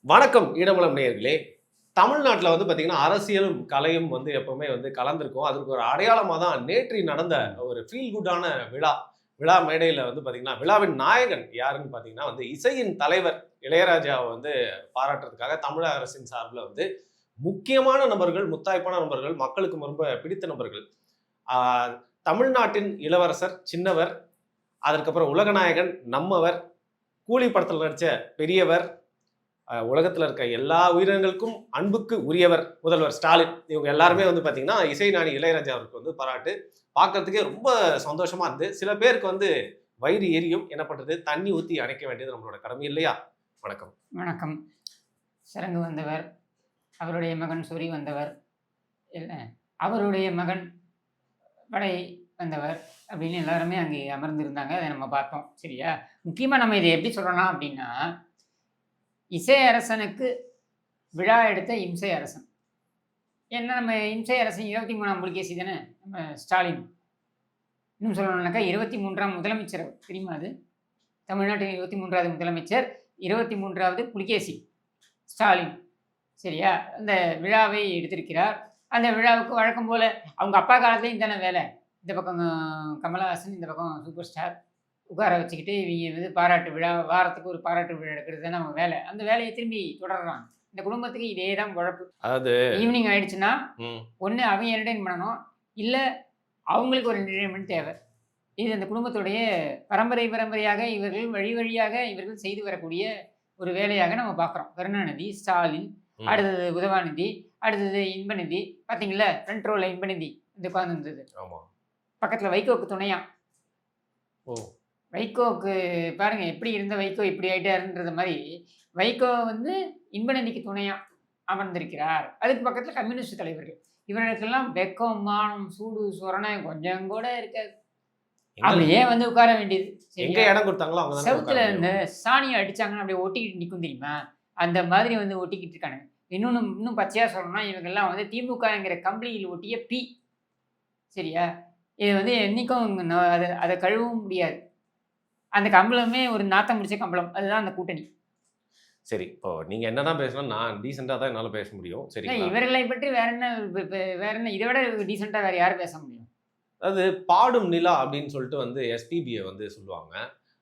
வணக்கம் ஈடமலம் நேயர்களே. தமிழ்நாட்டுல வந்து பார்த்தீங்கன்னா, அரசியலும், கலையும் வந்து எப்பவுமே வந்து கலந்திருக்கும். அதுக்கு ஒரு அடையாளமா தான் நேற்று நடந்த ஒரு ஃபீல் குட்டான விழா. விழா மேடையில வந்து பார்த்தீங்கன்னா, விழாவின் நாயகன் யாருன்னு பார்த்தீங்கன்னா வந்து இசையின் தலைவர் இளையராஜாவ வந்து பாராட்டுறதுக்காக தமிழக அரசின் சார்புல வந்து முக்கியமான நபர்கள், முத்தாய்ப்பான நபர்கள், மக்களுக்கு ரொம்ப பிடித்த நபர்கள். ஆ தமிழ்நாட்டின் இளவரசர், சின்னவர், அதற்கப்புறம் உலகநாயகன், நம்மவர், கூலி படத்துல நடிச்ச பெரியவர், உலகத்துல இருக்க எல்லா உயிரினங்களுக்கும் அன்புக்கு உரியவர் முதல்வர் ஸ்டாலின். இவங்க எல்லாருமே வந்து பாத்தீங்கன்னா இசைஞானி இளையராஜா அவருக்கு வந்து பாராட்டு. பார்க்கறதுக்கே ரொம்ப சந்தோஷமா இருந்து. சில பேருக்கு வந்து வயிறு எரியும். என்ன பண்றது? தண்ணி ஊத்தி அணைக்க வேண்டியது நம்மளோட கடமை இல்லையா? வணக்கம். வணக்கம். சரங்கு வந்தவர், அவருடைய மகன் சொறி வந்தவர், இல்ல அவருடைய மகன் படை வந்தவர் அப்படின்னு எல்லாருமே அங்கே அமர்ந்திருந்தாங்க. அதை நம்ம பார்த்தோம். சரியா? முக்கியமா நம்ம இதை எப்படி சொல்லலாம் அப்படின்னா, இசை அரசனுக்கு விழா எடுத்த இம்சை அரசன். ஏன்னா நம்ம இம்சை அரசன் 23ஆம் புலிகேசி தானே நம்ம ஸ்டாலின். இன்னும் சொல்லணும்னாக்கா 23ஆம் முதலமைச்சர் அவர். தெரியுமா அது? தமிழ்நாட்டின் 23வது முதலமைச்சர், 23வது புலிகேசி ஸ்டாலின். சரியா? அந்த விழாவை எடுத்திருக்கிறார். அந்த விழாவுக்கு வழக்கம் போல அவங்க அப்பா காலத்துலேயும் தானே வேலை. இந்த பக்கம் கமலஹாசன், இந்த பக்கம் சூப்பர் ஸ்டார் உட்கார வச்சுக்கிட்டு இவங்க வந்து பாராட்டு விழா, வாரத்துக்கு ஒரு பாராட்டு விழா எடுக்கிறது தானே அவங்க வேலை. அந்த வேலையை திரும்பி தொடர்றாங்க. இந்த குடும்பத்துக்கு இதே தான் குழப்பு. அதாவது ஈவினிங் ஆயிடுச்சுன்னா ஒன்று அவங்க என்டர்டைன் பண்ணணும், இல்லை அவங்களுக்கு ஒரு என்டர்டைன்மெண்ட் தேவை. இது அந்த குடும்பத்துடைய பரம்பரையாக இவர்கள் வழி வழியாக இவர்கள் செய்து வரக்கூடிய ஒரு வேலையாக நம்ம பார்க்குறோம். கருணாநிதி, ஸ்டாலின், அடுத்தது உதவாநிதி, அடுத்தது இன்பநிதி. பார்த்தீங்களா? ஃப்ரண்ட் ரோவில் இன்பநிதி இந்த உட்கார்ந்து இருந்தது. பக்கத்தில் வைகோக்கு துணையா. வைகோக்கு பாருங்க எப்படி இருந்த வைகோ இப்படி ஆயிட்டாருன்றது மாதிரி வைகோ வந்து இன்பநிதிக்கு துணையா அமர்ந்திருக்கிறார். அதுக்கு பக்கத்தில் கம்யூனிஸ்ட் தலைவர்கள். இவர்களுக்கெல்லாம் வெக்கம், மானம், சூடு, சொரணை கொஞ்சம் கூட இருக்காது. அப்படியே வந்து உட்கார வேண்டியது. எங்க இடம் கொடுத்தாங்களோ அவங்க செவுத்துல இந்த சாணியை அடிச்சாங்கன்னா அப்படியே ஒட்டிக்கிட்டு நிற்கும் தெரியுமா? அந்த மாதிரி வந்து ஒட்டிக்கிட்டு இருக்கானுங்க. இன்னும் பச்சையா சொல்லணும்னா இவங்கெல்லாம் வந்து திமுகங்கிற கம்பளியில் ஒட்டிய பி. சரியா? இது வந்து என்னைக்கும் அதை கழுவவும் முடியாது. அந்த கம்பளமே ஒரு நாத்தம் முடிச்ச கம்பளம். அதுதான் அந்த கூட்டணி. சரி, இப்போ நீங்க என்னதான் பேசணும், நான் டீசெண்டா தான் என்னால பேச முடியும். சரி, இவர்களை பற்றி வேற என்ன இதை விட டீசெண்டா வேற யாரும் பேச முடியும்? அதாவது பாடும் நிலா அப்படின்னு சொல்லிட்டு வந்து எஸ்பிபியை வந்து சொல்லுவாங்க.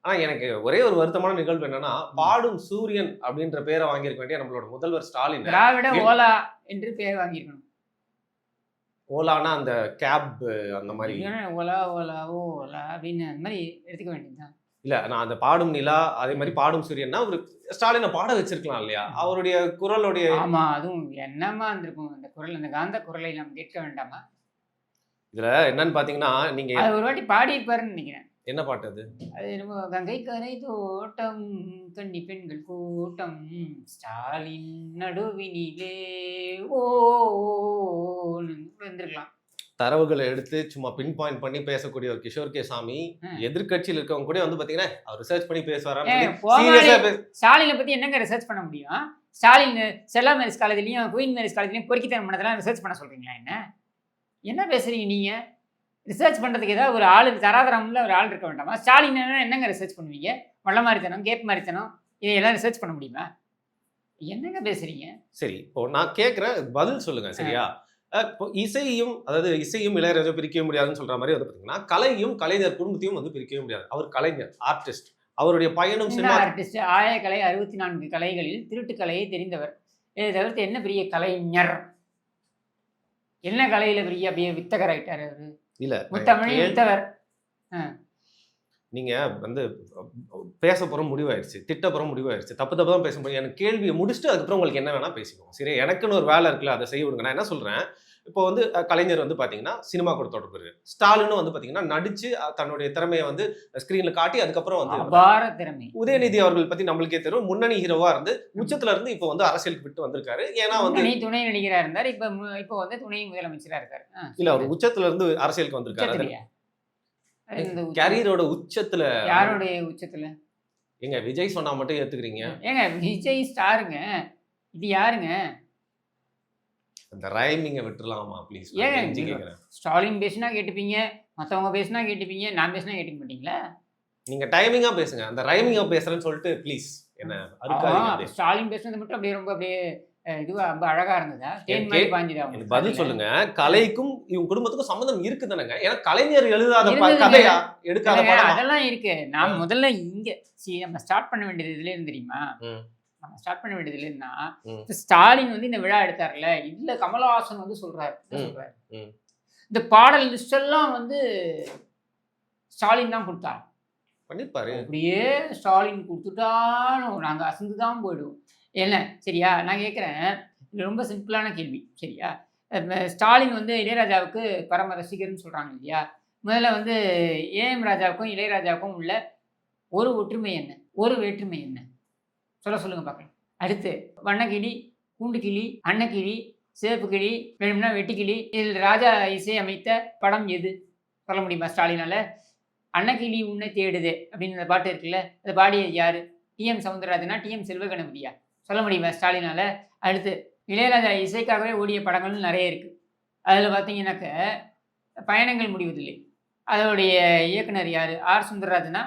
ஆனா எனக்கு ஒரே ஒரு வருத்தமான நிகழ்வு என்னன்னா, பாடும் சூரியன் அப்படின்ற பேரை வாங்கியிருக்க வேண்டிய நம்மளோட முதல்வர் ஸ்டாலின் திராவிட ஓலா என்று பேர் வாங்கியிருக்கணும். ஓலானா அந்த கேப் அந்த மாதிரி ஓலா ஓலா ஓலா அப்படின்னு அந்த மாதிரி எடுத்துக்க வேண்டியதுதான். இல்ல, நான் அந்த பாடும் நிலா அதே மாதிரி பாடும் சூரியன்னா ஒரு ஸ்டாலினை பாட வச்சிருக்கலாம் இல்லையா? அவருடைய குரலுடைய ஆமா, அதுவும் என்னமா இருந்திருக்கும் அந்த குரல், அந்த காந்த குரலை நாம் கேட்க வேண்டாமா? இதுல என்னன்னு பாத்தீங்கன்னா, நீங்க ஒரு வாட்டி பாடி இருப்பாருன்னு நினைக்கிறேன். என்ன பாட்டு அது? அது என்னமோ கங்கை கரை தோட்டம் கன்னி பெண்கள் கூட்டம் ஸ்டாலின் நடுவினிலே ஓ இருந்திருக்கலாம். தரவுகளை எடுத்து சும்மா பின் பாயிண்ட் பண்ணி பேசக்கூடிய ஒரு கிஷோர் கே சாமி எதிர்கட்சியில் இருக்கவங்க கூட வந்து பாத்தீங்கன்னா அவர் ரிசர்ச் பண்ணி பேசுவாரான்னு. ஸ்டாலினை பத்தி என்னங்க ரிசர்ச் பண்ண முடியும்? ஸ்டாலின் செல்லா மேரிஸ் காலேஜ்லயும் குயின் மேரிஸ் காலேஜ்லயும் பொறுக்கித்தனம் பண்ணதெல்லாம் ரிசர்ச் பண்ண சொல்றீங்களா? என்ன பேசுறீங்க நீங்க? ரிசர்ச் பண்ணுறதுக்கு ஏதாவது ஒரு ஆள் தராதரம்ல ஒரு ஆள் இருக்க வேண்டாமா? ஸ்டாலின் என்னங்க ரிசர்ச் பண்ணுவீங்க? மொள்ள மாதிரித்தனம், கேப் மாதிரித்தனம், இதையெல்லாம் ரிசர்ச் பண்ண முடியுமா? என்னங்க பேசுறீங்க? சரி, இப்போ நான் கேட்குறேன், பதில் சொல்லுங்க. சரியா? இப்போ இசையும், அதாவது இசையும் இளையராஜா பிரிக்கவே முடியாதுன்னு சொல்ற மாதிரி வந்து பார்த்தீங்கன்னா, கலையும் கலைஞர் குடும்பத்தையும் வந்து பிரிக்கவே முடியாது. அவர் கலைஞர், ஆர்டிஸ்ட். அவருடைய பயணம் சினிமா ஆர்டிஸ்ட். ஆயக்கலை 64 கலைகளில் திருட்டு கலையை தெரிந்தவர். இதை தவிர்த்து என்ன பெரிய கலைஞர்? என்ன கலையில பெரிய அப்படியே வித்தகர் ஆயிட்டார் அவரு? இல்ல, முத்தமிழ் வித்தவர். நீங்க வந்து பேச போற முடிவாயிருச்சு, திட்ட போற முடிவாயிருச்சு, தப்பு தான் பேச முடியும். எனக்கு கேள்வியை முடிச்சுட்டு அதுக்கப்புறம் உங்களுக்கு என்ன வேணா பேசிக்கோங்க. சரி, எனக்குன்னு ஒரு வேலை இருக்குல்ல, அதை செய்ய விடுங்க. நான் என்ன சொல்றேன், இப்போ வந்து கலைஞர் வந்து பாத்தீங்கன்னா சினிமா கூட தொடர்பு இருக்கு. ஸ்டாலினும் வந்து பாத்தீங்கன்னா நடிச்சு தன்னுடைய திறமையை வந்து ஸ்கிரீன்ல காட்டி அதுக்கப்புறம் வந்து அபார திறமை. உதயநிதி அவர்கள் பத்தி நம்மளுக்கே தெரியும். முன்னணி ஹீரோவா இருந்து உச்சத்துல இருந்து இப்போ வந்து அரசியலுக்கு விட்டு வந்திருக்காரு. ஏன்னா வந்து துணை நடிகரா இருந்தார். இப்போ வந்து துணை முதலமைச்சரா இருக்காரு. இல்ல, அவர் உச்சத்துல இருந்து அரசியலுக்கு வந்திருக்காரு. கேரியரோட உச்சத்துல. யாருடைய உச்சத்துல? ஏங்க விஜய் சொன்னா மட்டும் ஏத்துக்கிறீங்க? ஏங்க விஜய் ஸ்டாருங்க, இது யாருங்க? அந்த ரைமிங்க விட்டுறலாமா ப்ளீஸ்? ஏங்க ஸ்டாலின் பேசினா கேட்டுப்பீங்க, மற்றவங்க பேசினா கேட்டுப்பீங்க, நான் பேசினா கேட்டுக்க மாட்டீங்களா? நீங்க டைமிங்கா பேசுங்க. அந்த ரைமிங்கா பேசுறேன்னு சொல்லிட்டு ப்ளீஸ். என்ன அறுக்காதீங்க அப்ப அப்படி. ஸ்டாலின் பேசுனது மட்டும் அப்படியே ரொம்ப அப்படியே இதுவா ரொம்ப அழகா இருந்ததா? தேன் எனக்கு மாதிரி பாஞ்சுதா எனக்கு உங்களுக்கு பதில் காதுல? சொல்லுங்க. கலைக்கும் இவங்க குடும்பத்துக்கும் சம்மந்தம் இருக்கு தானங்க. ஏன்னா கலைஞர் எழுதாத இருந்ததுங்க. கதையா? எடுக்காத இல்லங்க படமா? அதெல்லாம் இருக்கு. நான் முதல்ல இங்க நம்ம ஸ்டார்ட் பண்ண வேண்டியது எதுல இருந்து தெரியுமா? ம், நம்ம ஸ்டார்ட் பண்ண வேண்டியது எதுலன்னா, ம், இப்ப ஸ்டாலின் வந்து இந்த விழா எடுத்தார்ல, இதுல கமலஹாசன் வந்து சொல்றாரு. என்ன ம், சொல்றாரு? ம். இந்த பாடல் லிஸ்ட் எல்லாம் வந்து ஸ்டாலின் தான் குடுத்தார். பண்ணிருப்பாரு. அப்படியே ஸ்டாலின் குடுத்துட்டாலும் நாங்க அசந்து தான் போயிடுவோம். என்ன சரியா? நான் கேட்கிறேன், இது ரொம்ப சிம்பிளான கேள்வி. சரியா? ஸ்டாலின் வந்து இளையராஜாவுக்கு பரம ரசிகர்ன்னு சொல்றாங்க இல்லையா? முதல்ல வந்து ஏஎம் ராஜாவுக்கும், இளையராஜாவுக்கும் உள்ள ஒரு ஒற்றுமை என்ன? ஒரு வேற்றுமை என்ன? சொல்லுங்க பார்க்கலாம். அடுத்து வண்ணக்கிளி, கூண்டுக்கிளி, அன்னக்கிளி, சிவப்பு கிளி, வேணும்னா வெட்டுக்கிளி. இதில் ராஜா இசை அமைத்த படம் எது? சொல்ல முடியுமா ஸ்டாலினால? அன்னக்கிளி உன்னை தேடுதே அப்படின்னு அந்த பாட்டு இருக்குல்ல, அதை பாடியது யாரு? டிஎம் சௌந்தரராஜனா, டிஎம் செல்வகணபதியா? சொல்ல முடியுமா ஸ்டாலினால? அடுத்து இளையராஜா இசைக்காகவே ஓடிய படங்கள் நிறைய இருக்கு. அதில் பார்த்தீங்கன்னாக்க பயணங்கள் முடிவதில்லை. அதோடைய இயக்குனர் யாரு? ஆர் சுந்தரராஜனா?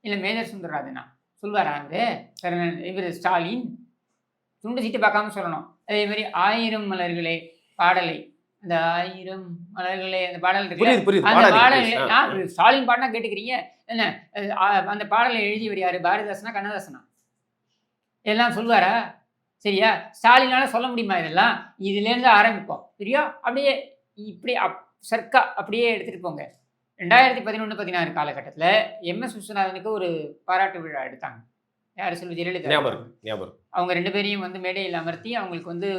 இல்லை மேஜர் சுந்தரராஜனா? சொல்வாரா அவரு? இவர் ஸ்டாலின் துண்டு சீட்டு பார்க்காம சொல்லணும். அதே மாதிரி ஆயிரம் மலர்களே பாடலை, அந்த ஆயிரம் மலர்களே அந்த பாடல் இருக்குல்ல, புரியுது, புரியுது. அந்த பாடாதீங்க பாடல் ப்ளீஸ். ஸ்டாலின் பாடினா கேட்டுக்கிறீங்க என்ன? அந்த பாடலை எழுதியவர் யாரு? பாரதிதாசனா, கண்ணதாசனா? எல்லாம் சொல்வாரா? சரியா? ஸ்டாலினால சொல்ல முடியுமா இதெல்லாம்? இதுலேருந்து ஆரம்பிப்போம். சரியா? அப்படியே இப்படி சர்க்கா அப்படியே எடுத்துட்டு போங்க. 2011, 16 காலகட்டத்தில் எம்எஸ் விஸ்வநாதனுக்கு ஒரு பாராட்டு விழா எடுத்தாங்க. யார்? செல்வி ஜெயலலிதா. ஞாபகம் இருக்கு, ஞாபகம் இருக்கு. அவங்க 2 பேரையும் வந்து மேடையில் அமர்த்தி அவங்களுக்கு வந்து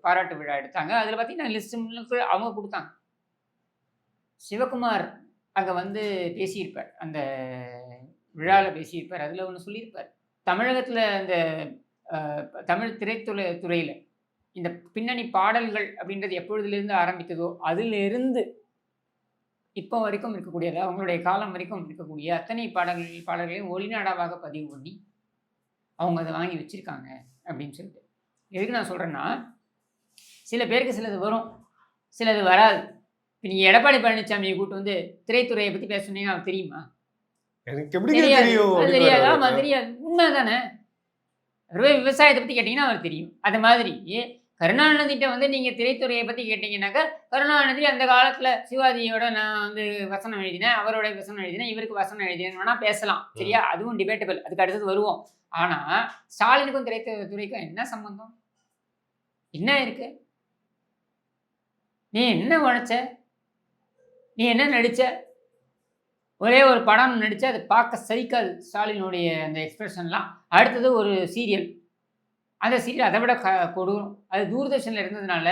பாராட்டு விழா எடுத்தாங்க. அதில் பார்த்தீங்கன்னா லிஸ்ட் அவங்க கொடுத்தாங்க. சிவகுமார் அங்கே வந்து பேசியிருப்பார். அந்த விழாவில் பேசியிருப்பார். அதில் ஒன்று சொல்லியிருப்பார். தமிழகத்தில் அந்த தமிழ் துறையில் இந்த பின்னணி பாடல்கள் அப்படின்றது எப்பொழுதுலேருந்து ஆரம்பித்ததோ அதிலிருந்து இப்போ வரைக்கும் இருக்கக்கூடியது, அவங்களுடைய காலம் வரைக்கும் இருக்கக்கூடிய அத்தனை பாடல்களையும் ஒளிநாடாவாக பதிவு பண்ணி அவங்க அதை வாங்கி வச்சுருக்காங்க அப்படின்னு சொல்லிட்டு. எதுக்கு நான் சொல்கிறேன்னா, சில பேருக்கு சிலது வரும், சிலது வராது. இப்போ நீங்கள் எடப்பாடி பழனிசாமியை கூப்பிட்டு வந்து திரைத்துறையை பற்றி பேச சொன்னீங்கன்னா அவருக்கு தெரியுமா? எனக்கு எப்படி தெரியாது. தெரியும்? தெரியாது. ஆமாம், தெரியாது. உண்மை தானே. விவசாயத்தை பற்றி கேட்டிங்கன்னா அவருக்கு தெரியும். அது மாதிரி கருணாநிதிட்ட வந்து நீங்கள் திரைத்துறையை பற்றி கேட்டிங்கன்னாக்கா, கருணாநிதி அந்த காலத்தில் சிவாஜியோட நான் வந்து வசனம் எழுதினேன், அவரோட வசனம் எழுதினேன், இவருக்கு வசனம் எழுதினேன்னு வேணால் பேசலாம். சரியா? அதுவும் டிபேட்டபிள். அதுக்கு அடுத்தது வருவோம். ஆனால் ஸ்டாலினுக்கும் திரைத்துறைக்கும் என்ன சம்பந்தம்? என்ன இருக்கு? நீ என்ன உழைச்ச? நீ என்ன நடித்த? ஒரே ஒரு படம் நடித்து அது பார்க்க சகிக்காது ஸ்டாலினுடைய அந்த எக்ஸ்பிரஷன்லாம். அடுத்தது ஒரு சீரியல். அந்த சீரியல் அதை விட கொடூரம். அது தூர்தர்ஷனில் இருந்ததுனால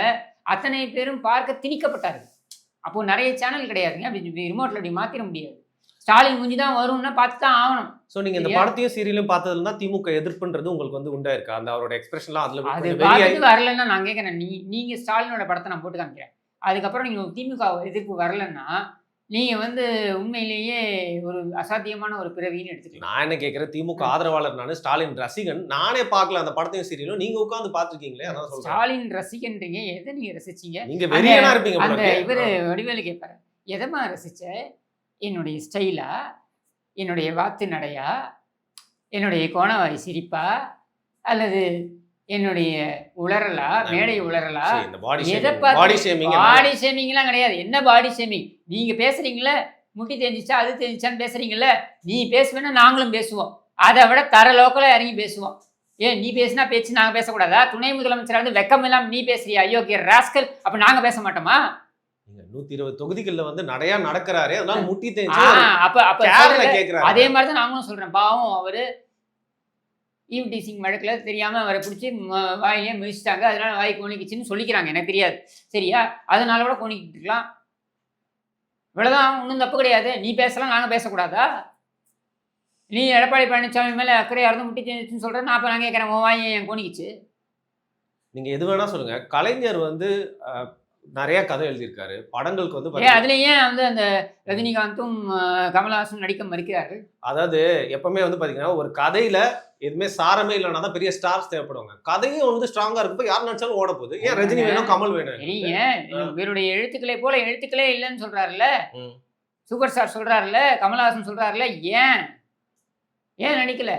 அத்தனை பேரும் பார்க்க திணிக்கப்பட்டார்கள். அப்போது நிறைய சேனல் கிடையாதுங்க. அப்படி ரிமோட்டில் அப்படி மாற்றிட முடியாது. ஸ்டாலின் மூஞ்சி தான் வரும்னா பார்த்து தான் ஆகணும். ஸோ நீங்கள் இந்த படத்தையும் சீரியலையும் பார்த்ததுல தான் திமுக எதிர்ப்புன்றது உங்களுக்கு வந்து உண்டாயிருக்கா? அந்த அவரோட எக்ஸ்பிரஷன்லாம் அதில் அது பார்த்துட்டு வரலன்னா நான் கேட்குறேன், நீங்கள் ஸ்டாலினோட படத்தை நான் போட்டு காமிக்கிறேன். அதுக்கப்புறம் நீங்கள் திமுக எதிர்ப்பு வரலன்னா நீங்கள் வந்து உண்மையிலேயே ஒரு அசாத்தியமான ஒரு பிறவின்னு எடுத்துக்கலாம். நான் என்ன கேட்குறேன், திமுக ஆதரவாளர் நான், ஸ்டாலின் ரசிகன். நானே பார்க்கல அந்த படத்தையும் சீரியலும். நீங்கள் உட்காந்து பார்த்துருக்கீங்களே, அதான் சொல்கிறேன். ஸ்டாலின் ரசிகன்றீங்க, எதை நீங்கள் ரசிச்சீங்க? நீங்கள் வெறியனா இருப்பீங்க. அந்த இவர் வடிவேலு கேட்பாரு, எதமா ரசிச்ச? என்னுடைய ஸ்டைலா, என்னுடைய வாத்து நடையா, என்னுடைய கோணவாய் சிரிப்பா, அல்லது என்னுடைய உளறலா, மேடை உளறலா? எதை பார்த்து? பாடி ஷேமிங்லாம் கிடையாது. என்ன பாடி ஷேமிங்? நீங்க பேசுறீங்களே, முட்டி தெரிஞ்சிச்சா அது தெரிஞ்சிச்சான்னு பேசுறீங்கல்ல, நீ பேசுவேன்னா நாங்களும் பேசுவோம். அதை விட தர லோக்கலாக இறங்கி பேசுவோம். ஏன் நீ பேசினா பேச்சு நாங்கள் பேசக்கூடாதா? துணை முதலமைச்சராக வந்து வெக்கம் இல்லாமல் நீ பேசுறியா? ஐயோக்கிய ராஸ்கல். அப்போ நாங்கள் பேச மாட்டோமா? 120 தொகுதிகளில் வந்து நடையா நடக்கிறாரு, அதனால முட்டி தெரிஞ்சு அதே மாதிரி தான் நாங்களும் சொல்றேன். பாவம் அவரு ஈவ்டி சிங் வழக்கில் தெரியாமல் அவரை பிடிச்சி வாயிலே மிதிச்சிட்டாங்க, அதனால வாய் கோணிக்குச்சின்னு சொல்லிக்கிறாங்க. எனக்கு தெரியாது. சரியா? அதனால கூட கோணிக்கிட்டு இருக்கலாம். இவ்வளோதான், ஒன்றும் தப்பு கிடையாது. நீ பேசலாம், நாங்கள் பேசக்கூடாதா? நீ எடப்பாடி பழனிசாமி மேலே அக்கறையாக இருந்து முட்டி தெரிஞ்சுன்னு சொல்கிறேன். நான் அப்போ நான் கேட்குறேன், உன் வாய் என் கோணிக்குச்சு. நீங்கள் எது வேணால் சொல்லுங்கள். கலைஞர் வந்து நிறைய கதை எழுதியிருக்காரு. படங்களுக்கு வந்து அதுல ஏன் வந்து அந்த ரஜினிகாந்தும் கமல்ஹாசனும் நடிக்க மறுக்கிறார்கள்? அதாவது எப்பவுமே வந்து பாத்தீங்கன்னா ஒரு கதையில எதுவுமே சாரமே இல்லைன்னா தான் பெரிய ஸ்டார்ஸ் தேவைப்படுவாங்க. கதையும் வந்து ஸ்ட்ராங்கா இருக்கப்போ யார் நினைச்சாலும் ஓட போகுது. ஏன் ரஜினி வேணும், கமல் வேணும்? இவருடைய எழுத்துக்களை போல எழுத்துக்களே இல்லைன்னு சொல்றாருல்ல, சூப்பர் ஸ்டார் சொல்றாருல்ல, கமல்ஹாசன் சொல்றாருல்ல, ஏன் நடிக்கல?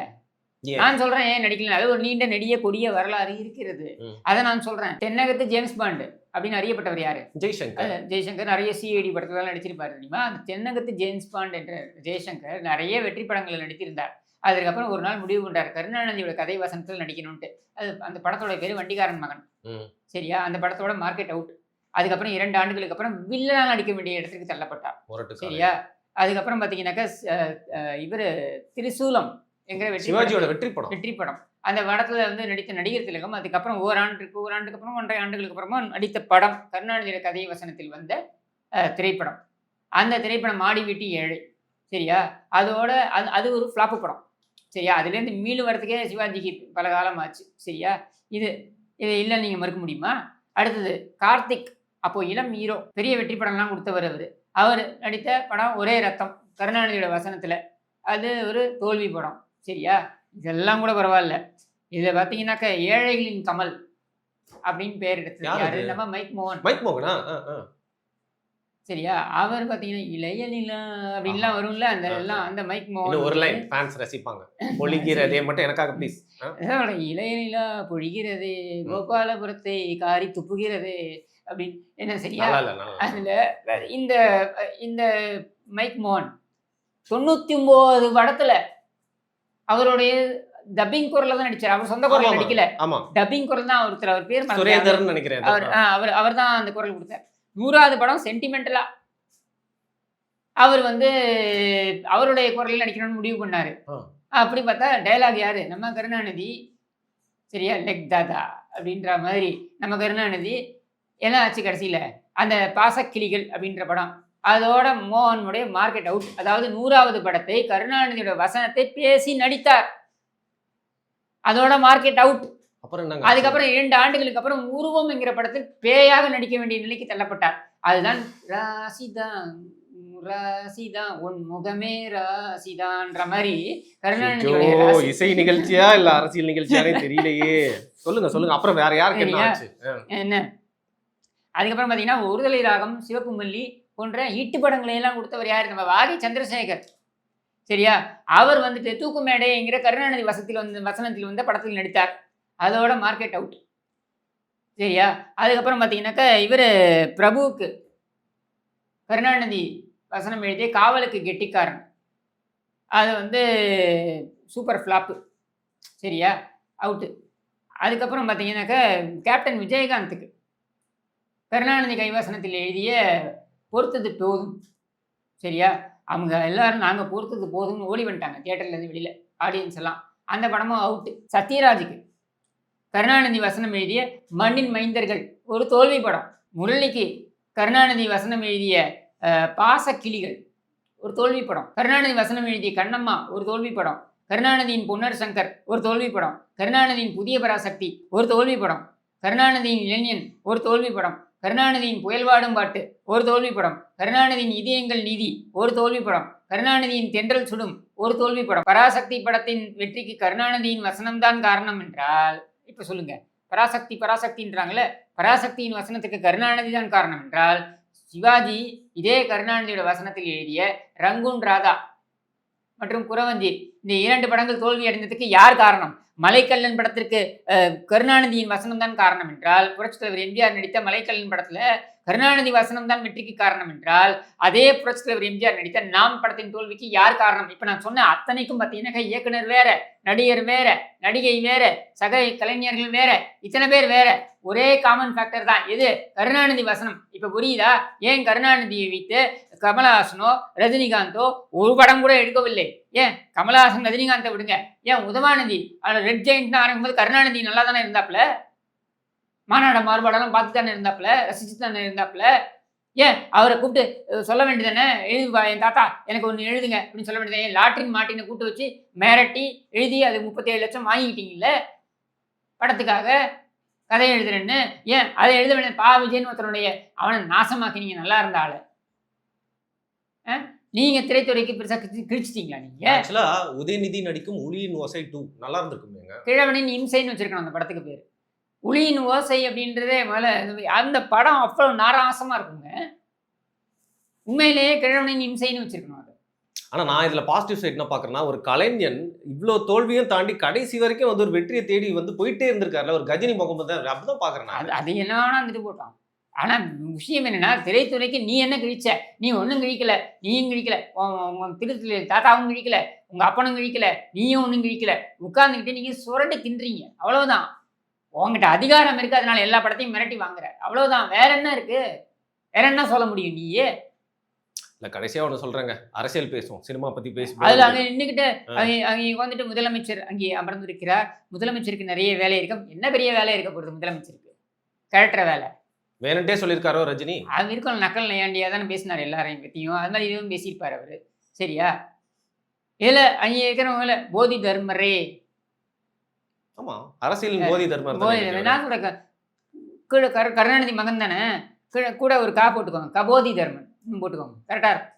ஏன்? நான் சொல்றேன் ஏன் நடிக்கல. அது ஒரு நீண்ட நெடிய கொடிய வரலாறு இருக்கிறது. அதை நான் சொல்றேன். தென்னகத்து ஜேம்ஸ் பாண்ட் அப்படின்னு அறியப்பட்டவர் யாரு? ஜெய்சங்கர். ஜெய்சங்கர் நிறைய சிஐடி படத்துல நடிச்சிருப்பாரு தெரியுமா? அந்த தென்னகத்து ஜேம்ஸ் பாண்ட் என்ற ஜெய்சங்கர் நிறைய வெற்றி படங்களில் நடித்திருந்தார். அதுக்கப்புறம் ஒரு நாள் முடிவு கொண்டார் கருணாநிதியோட கதை வசனத்தில் நடிக்கணும்ட்டு. அது அந்த படத்தோட பேரு வண்டிகாரன் மகன். சரியா? அந்த படத்தோட மார்க்கெட் அவுட். அதுக்கப்புறம் 2 ஆண்டுகளுக்கு அப்புறம் வில்லனா நடிக்க வேண்டிய இடத்துக்கு தள்ளப்பட்டார். சரியா? அதுக்கப்புறம் பார்த்தீங்கன்னாக்கா இவர் திரிசூலம் என்கிற சிவாஜியோட வெற்றி படம். அந்த படத்தில் வந்து நடித்த நடிகர் திலகம். அதுக்கப்புறம் ஓராண்டுக்கு அப்புறம் 1.5 ஆண்டுகளுக்கு அப்புறமா நடித்த படம் கருணாநிதியோட கதை வசனத்தில் வந்த திரைப்படம். அந்த திரைப்படம் மாடி வீட்டு ஏழை. சரியா? அதோட அது ஒரு ஃப்ளாப்பு படம். சரியா? அதுலேருந்து மீளு வரதுக்கே சிவாஜிக்கு பல காலம் ஆச்சு. சரியா? இது இல்லைன்னு நீங்கள் மறுக்க முடியுமா? அடுத்தது கார்த்திக். அப்போ இளம் ஹீரோ, பெரிய வெற்றி படம்லாம் கொடுத்தவர். அவர் நடித்த படம் ஒரே ரத்தம் கருணாநிதியோட வசனத்தில். அது ஒரு தோல்வி படம். சரியா? இதெல்லாம் கூட பரவாயில்ல. இதில் பார்த்தீங்கன்னாக்கா ஏழைகளின் கமல் அப்படின்னு பேர் எடுத்தது யாரு? நம்ம மைக் மோகனா. சரியா? அவர் பார்த்தீங்கன்னா இளைய நிலா அப்படின்லாம் வரும்ல, அந்த எல்லாம் அந்த மைக் மோகன். ஒரு லைன் ஃபேன்ஸ் ரசிப்பாங்க. பொழிகிறதே மட்டும் எனக்காக ப்ளீஸ். இளைய நிலா பொழிகிறது, கோபாலபுரத்தை காரி துப்புகிறது அப்படின்னு என்ன? சரியா? அதுல இந்த மைக் மோகன் 99 படத்துல அவருடைய டப்பிங் குரல்ல தான் நடிச்சார். அவர் சொந்த குரல் நடிக்கல. டப்பிங் குரல் தான் ஒருத்தர். அவர் பேர் சுரேந்தர்னு நினைக்கிறேன். அவர் தான் அந்த குரல் கொடுத்தார். 100வது படம் சென்டிமெண்டலா அவர் வந்து அவருடைய குரலில் நடிக்கணும்னு முடிவு பண்ணாரு. அப்படி பார்த்தா டயலாக் யாரு? நம்ம கருணாநிதி. சரியா? லெக் தாதா அப்படின்ற மாதிரி நம்ம கருணாநிதி. என்ன ஆச்சு கடைசியில்? அந்த பாசக்கிளிகள் அப்படின்ற படம் அதோட மோகனுடைய மார்க்கெட் அவுட். அதாவது 100வது படத்தை கருணாநிதியோட வசனத்தை பேசி நடித்தார். அதோட மார்க்கெட் அவுட். அதுக்கப்புறம் 2 ஆண்டுகளுக்கு அப்புறம் உருவம் என்கிற படத்தில் பேயாக நடிக்க வேண்டிய நிலைக்கு தள்ளப்பட்டார். அதுதான் ராசிதான் உன் முகமே ராசிதான்ற மாதிரி கருணாநிதியோட இசை நிகழ்ச்சியா இல்ல அரசியல் நிகழ்ச்சியானே தெரியலையே. சொல்லுங்க. அப்புறம் வேற யாருக்கு என்ன? அதுக்கப்புறம் பார்த்தீங்கன்னா ஒருதலை ராகம், சிவப்பு மல்லி போன்ற ஹிட்டு படங்களை எல்லாம் கொடுத்தவர் யார்? நம்ம வாகை சந்திரசேகர். சரியா? அவர் வந்துட்டு தூக்கு மேடைங்கிற கருணாநிதி வசனத்தில் வந்த படத்தில் நடித்தார். அதோட மார்க்கெட் அவுட். சரியா? அதுக்கப்புறம் பார்த்தீங்கன்னாக்கா இவர் பிரபுவுக்கு கருணாநிதி வசனம் எழுதிய காவலுக்கு கெட்டிக்காரன். அது வந்து சூப்பர் ஃப்ளாப்பு. சரியா? அவுட்டு. அதுக்கப்புறம் பார்த்தீங்கன்னாக்கா கேப்டன் விஜயகாந்துக்கு கருணாநிதி கைவசனத்தில் எழுதிய பொறுத்தது போதும். சரியா? அவங்க எல்லாரும் நாங்கள் பொறுத்தது போதும்னு ஓடி வந்துட்டாங்க தியேட்டர்லேருந்து வெளியில், ஆடியன்ஸ் எல்லாம். அந்த படமும் அவுட்டு. சத்யராஜுக்கு கருணாநிதி வசனம் எழுதிய மண்ணின் மைந்தர்கள் ஒரு தோல்வி படம். முரளிக்கு கருணாநிதி வசனம் எழுதிய பாசக்கிளிகள் ஒரு தோல்வி படம். கருணாநிதி வசனம் எழுதிய கண்ணம்மா ஒரு தோல்வி படம். கருணாநிதியின் பொன்னர் சங்கர் ஒரு தோல்வி படம். கருணாநிதியின் புதிய பராசக்தி ஒரு தோல்வி படம். கருணாநிதியின் இளைஞன் ஒரு தோல்வி படம். கருணாநிதியின் புயல்வாடும் பாட்டு ஒரு தோல்வி படம். கருணாநிதியின் இதயங்கள் நீதி ஒரு தோல்வி படம். கருணாநிதியின் தென்றல் சுடும் ஒரு தோல்வி படம். பராசக்தி படத்தின் வெற்றிக்கு கருணாநிதியின் வசனம்தான் காரணம் என்றால் இப்ப சொல்லுங்க. பராசக்தின்றாங்களே, பராசக்தியின் வசனத்துக்கு கருணாநிதி தான் காரணம் என்றால் சிவாஜி இதே கருணாநிதியோட வசனத்தில் எழுதிய ரங்குன் ராதா மற்றும் குறவஞ்சி இந்த 2 படங்கள் தோல்வி அடைந்ததுக்கு யார் காரணம்? மலைக்கல்லன் படத்திற்கு கருணாநிதியின் வசனம் தான் காரணம் என்றால், புரட்சித் தலைவர் எம்ஜிஆர் நடித்த மலைக்கல்லன் படத்துல கருணாநிதி வசனம் தான் வெற்றிக்கு காரணம் என்றால், அதே புரட்சித் தலைவர் எம்ஜிஆர் நடித்த நாம் படத்தின் தோல்விக்கு யார் காரணம்? இப்ப நான் சொன்ன அத்தனைக்கும் பார்த்தீங்கன்னா இயக்குனர் வேற, நடிகர் வேற, நடிகை வேற, சக கலைஞர்கள் வேற, இத்தனை பேர் வேற. ஒரே காமன் ஃபேக்டர் தான். எது? கருணாநிதி வசனம். இப்ப புரியுதா ஏன் கருணாநிதியை வைத்து கமலஹாசனோ ரஜினிகாந்தோ ஒரு படம் கூட எடுக்கவில்லை? ஏன் கமலஹாசன் ரஜினிகாந்தை விடுங்க, ஏன் உதவாநிதி ரெட் ஜெயிண்ட் ஆரம்பிக்கும்போது கருணாநிதி நல்லா தானே இருந்தாப்புல, மாநாட மாறுபாடெல்லாம் பார்த்து தானே இருந்தாப்புல, ரசிச்சு தானே இருந்தாப்புல. ஏன் அவரை கூப்பிட்டு சொல்ல வேண்டியதானே, எழுதுவா என் தாத்தா எனக்கு ஒன்று எழுதுங்க அப்படின்னு சொல்ல வேண்டியது. ஏன் லாட்ரின் மாட்டினை கூட்டு வச்சு மிரட்டி எழுதி அது 37 லட்சம் வாங்கிக்கிட்டீங்கல்ல படத்துக்காக கதை எழுதுறேன்னு? ஏன் அதை எழுத வேண்டிய பா விஜயன் ஒருத்தனுடைய அவனை நாசமாக்கினீங்க நல்லா இருந்தால. நீங்க திரைத்துறைக்கு பெருசா கிழிச்சிட்டீங்களா? நீங்க ஆக்சுவலா உதயநிதி நடிக்கும் ஒளியின் ஓசை 2 நல்லா இருந்திருக்குங்க. கிழவனின் இம்சைன்னு வச்சிருக்கணும் அந்த படத்துக்கு பேர். ஒளியின் ஓசை அப்படின்றதே முதல்ல அந்த படம் அவ்வளவு நாராசமா இருக்குங்க. உண்மையிலேயே கிழவனின் இம்சைன்னு வச்சிருக்கணும். அது ஆனா நான் இதுல பாசிட்டிவ் சைட் என்ன பாக்குறேன்னா, ஒரு கலைஞன் இவ்ளோ தோல்வியும் தாண்டி கடைசி வரைக்கும் வந்து ஒரு வெற்றியை தேடி வந்து போயிட்டே இருந்திருக்காருல்ல. ஒரு கஜினி முகமது தான் அப்படிதான் பாக்குறேன் நான். அது என்ன வேணா இருந்துட்டு போட்டோம். ஆனா விஷயம் என்னன்னா, திரைத்துறைக்கு நீ என்ன கிழிச்ச? நீ ஒண்ணும் கிழிக்கல. நீயும் கிழிக்கல. உன் தாத்தாவும் கிழிக்கல. உங்க அப்பனும் கிழிக்கல. நீயும் ஒண்ணும் கிழிக்கல. உட்கார்ந்துகிட்டு நீங்க சுரண்டி தின்றீங்க. அவ்வளவுதான். உன்கிட்ட அதிகாரம் இருக்கு. அதனால எல்லா படத்தையும் மிரட்டி வாங்குற. அவ்வளவுதான். வேற என்ன இருக்கு? வேற என்ன சொல்ல முடியும் நீயே? இல்ல கடைசியா ஒண்ணு சொல்றேங்க. அரசியல் பேசுவோம். சினிமா பத்தி பேசி அதுல அங்க நின்னுகிட்டு அங்கே வந்துட்டு முதலமைச்சர் அங்கே அமர்ந்திருக்கிறார். முதலமைச்சருக்கு நிறைய வேலை இருக்கும். என்ன பெரிய வேலை இருக்க போகுது முதலமைச்சருக்கு? கழட்டுற வேலை. வேணுன்ட்டே சொல்லியிருக்காரோ ரஜினி? அது இருக்கும் நக்கல் நையாண்டியா தானே பேசினார் எல்லாரையும் பத்தியும். அது மாதிரி இதுவும் பேசியிருப்பார் அவரு. சரியா? இதுல அங்கே இருக்கிறவங்கள போதி தர்மரே. ஆமா. அரசியல் போதி தர்மர் போதி நான் சொல்ற கீழே கருணாநிதி மகன் தானே. கீழே கூட ஒரு கா போட்டுக்கோங்க. கபோதி தர்மன் போட்டுக்கோங்க. கரெக்டா இருக்கும்.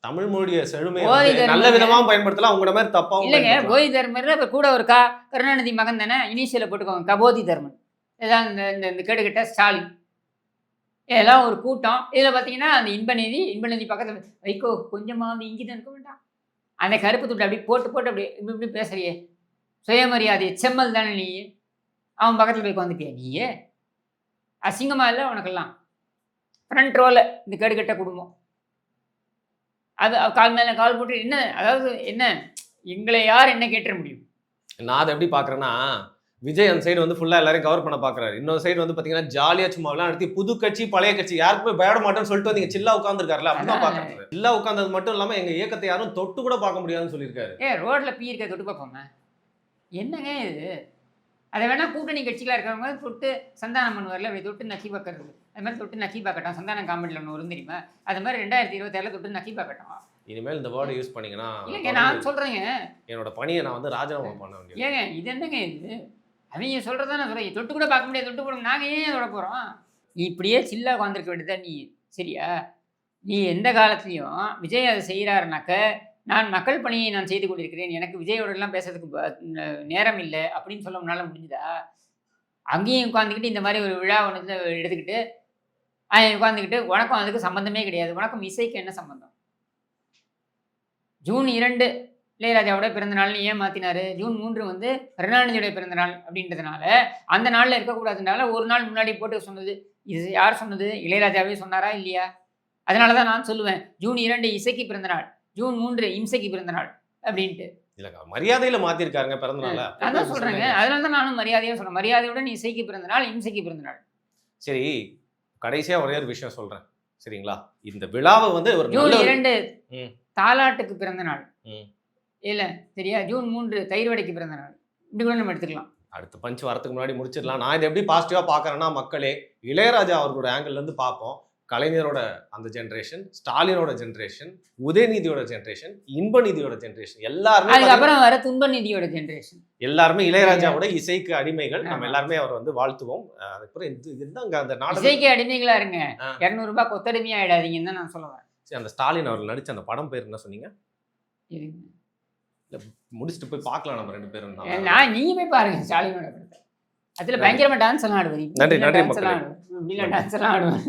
தமிழ் மொழியை செழுமையை நல்ல விதமாவும் பயன்படுத்தலாம். உங்கள மாதிரி தப்பாவும் இல்லைங்க. போதி தர்மர் இப்ப கூட ஒரு கா கருணாநிதி மகன் தானே. இனிஷியல போட்டுக்கோங்க. கபோதி தர்மன். இதான் இந்த கேடுகிட்ட ஸ்டாலின். இதெல்லாம் ஒரு கூட்டம். இதில் பார்த்தீங்கன்னா அந்த இன்பநிதி பக்கத்தில் வைகோ கொஞ்சமாவது இங்கிதான் இருக்க வேண்டாம். அந்த கருப்பு துட்டு அப்படி போட்டு அப்படி இப்படி பேசுறியே. சுயமரியாதை செம்மல் தானே நீ. அவன் பக்கத்தில் போய் வந்துட்டியா நீயே? அசிங்கமா இல்லை உனக்கெல்லாம்? ஃப்ரண்ட் ரோல இந்த கேடுகட்ட குடும்பம். அது கால் மேலே கால் போட்டு என்ன, அதாவது என்ன, எங்களை யார் என்ன கேட்டுற முடியும்? நான் அதை எப்படி பார்க்குறேன்னா, விஜய் அந்த சைடு வந்து ஃபுல்லா எல்லாரையும் கவர் பண்ண பாக்குறாரு. இன்னொரு சைடு வந்து பாத்தீங்கன்னா ஜாலியா சும்மா எல்லாம் நடத்தி புது கட்சி பழைய கட்சி யாருக்குமே பயப்பட மாட்டேன்னு சொல்லிட்டு வந்து சில்லா உட்காந்துருக்காருல. அப்படிதான் பாக்குறாரு. சில்லா உட்கார்ந்தது மட்டும் இல்லாம எங்க இயக்கத்தை யாரும் தொட்டு கூட பார்க்க முடியாதுன்னு சொல்லியிருக்காரு. ரோட்ல பீ இருக்க தொட்டு பார்ப்போங்க. என்னங்க இது? அதை வேணா கூட்டணி கட்சிகளா இருக்கிறவங்க தொட்டு சந்தானம் பண்ணுவார்ல, அப்படி தொட்டு நக்கி பார்க்கறது. அது மாதிரி தொட்டு நக்கி பார்க்கட்டும். சந்தானம் காமெடியில் ஒன்று வரும் தெரியுமா? அது மாதிரி 2027 தொட்டு நக்கி பார்க்கட்டும். இனிமேல் இந்த வேர்டு யூஸ் பண்ணீங்கன்னா இல்லைங்க, நான் சொல்றேங்க, என்னோட பணியை நான் வந்து ராஜினாமா பண்ண வேண்டியது. ஏங்க இது என்னங்க இது? அவங்க சொல்றதா நான் சொல்றேன். தொட்டு கூட பார்க்க முடியாது. தொட்டு கூட நாங்கள் ஏன் தொட போறோம்? நீ இப்படியே சில்லா உட்காந்துருக்க வேண்டியதான் நீ. சரியா? நீ எந்த காலத்துலையும் விஜய் அதை செய்கிறாருனாக்க, நான் மக்கள் பணியை நான் செய்து கொண்டிருக்கிறேன், எனக்கு விஜயோடலாம் பேசுறதுக்கு நேரம் இல்லை அப்படின்னு சொல்ல முன்னால முடிஞ்சுதா? அங்கேயும் உட்காந்துக்கிட்டு இந்த மாதிரி ஒரு விழா ஒன்று எடுத்துக்கிட்டு உட்காந்துக்கிட்டு உனக்கும் அதுக்கு சம்மந்தமே கிடையாது. உனக்கும் இசைக்கு என்ன சம்மந்தம்? ஜூன் 2 இளையராஜாவோட பிறந்தநாள்னு ஏன் மாற்றினார்? ஜூன் 3 வந்து கருணாநிதியோட பிறந்தநாள் அப்படின்றதுனால அந்த நாளில் இருக்கக்கூடாதுனால ஒரு நாள் முன்னாடி போட்டு சொன்னது. இது யார் சொன்னது? இளையராஜாவே சொன்னாரா இல்லையா? அதனால தான் நான் சொல்லுவேன், ஜூன் 2 இசைக்கு பிறந்தநாள், ஜூன் 3 இம்சைக்கு பிறந்தநாள் அப்படின்ட்டு. இல்லைக்கா, மரியாதையில் மாற்றிருக்காருங்க பிறந்தநாள். அதான் சொல்கிறேங்க. அதனால தான் நானும் மரியாதையாக சொல்கிறேன். மரியாதையுடன் இசைக்கு பிறந்தநாள், இம்சைக்கு பிறந்தநாள். சரி, கடைசியாக ஒரே ஒரு விஷயம் சொல்கிறேன். சரிங்களா? இந்த விழாவை வந்து ஒரு ஜூன் 2 தாலாட்டுக்கு பிறந்த நாள் இல்ல, சரியா? ஜூன் 3 தயிர் வடைக்கு பிறந்த நாள். இப்படி கூட நம்ம எடுத்துக்கலாம். அடுத்த பஞ்ச் வரதுக்கு முன்னாடி முடிச்சிடலாம். நான் இதை எப்படி பாசிட்டிவா பார்க்கறேன்னா, மக்களே இளையராஜா அவர்களோட ஆங்கிள் இருந்து பார்ப்போம். கலைஞரோட அந்த ஜெனரேஷன், ஸ்டாலினோட ஜெனரேஷன், உதயநிதியோட ஜெனரேஷன், இன்பநிதியோட ஜெனரேஷன், எல்லாருமே அதுக்கப்புறம் வர துன்பநிதியோட ஜெனரேஷன், எல்லாருமே இளையராஜாவோட இசைக்கு அடிமைகள். நம்ம எல்லாருமே அவர் வந்து வாழ்த்துவோம். அதுக்கப்புறம் இதுதான் அந்த நாடு இசைக்கு அடிமைகளா இருங்க. 200 ரூபாய் கொத்தடிமையா ஆயிடாதீங்கன்னு தான் நான் சொல்லுவேன். அந்த ஸ்டாலின் அவர்கள் நடிச்ச அந்த படம் பேர் என்ன சொன்னீங்க? முடிச்சுட்டு போய் பார்க்கலாம் நம்ம 2 பேரும். நீங்க போய் பாருங்க ஸ்டாலினோட படத்தை. அதுல பயங்கரமா டான்ஸ் எல்லாம் ஆடுவாரு. நன்றி நன்றி டான்ஸ் எல்லாம் ஆடுவாரு.